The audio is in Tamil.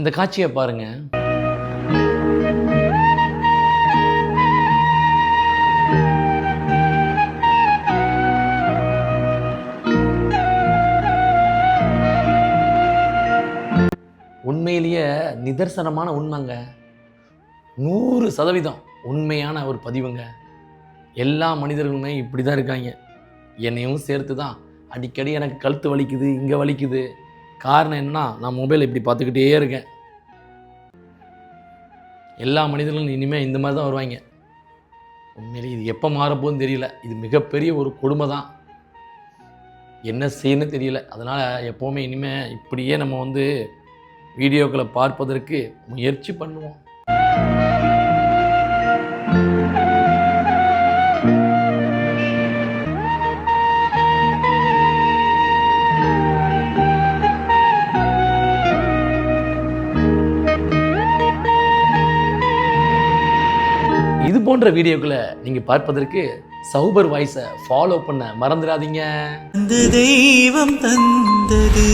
இந்த காட்சியை பாருங்க. உண்மையிலேயே நிதர்சனமான உண்மைங்க. 100% உண்மையான ஒரு பதிவுங்க. எல்லா மனிதர்களுமே இப்படி தான் இருக்காங்க. என்னையும் சேர்த்து தான். அடிக்கடி எனக்கு கழுத்து வலிக்குது, இங்கே வலிக்குது. காரணம் என்னன்னா, நான் மொபைல் இப்படி பார்த்துக்கிட்டே இருக்கேன். எல்லா மனிதர்களும் இனிமேல் இந்த மாதிரி தான் வருவாங்க. உண்மையிலே இது எப்போ மாறப்போகுதுன்னு தெரியல. இது மிகப்பெரிய ஒரு கொடுமை தான். என்ன செய்யணும்னு தெரியல. அதனால் எப்போவுமே இனிமேல் இப்படியே நம்ம வீடியோக்களை பார்ப்பதற்கு முயற்சி பண்ணுவோம். இது போன்ற வீடியோக்களை நீங்கள் பார்ப்பதற்கு சௌபர் வாய்ஸை ஃபாலோ பண்ண மறந்துடாதீங்க. அந்த தெய்வம் தந்தது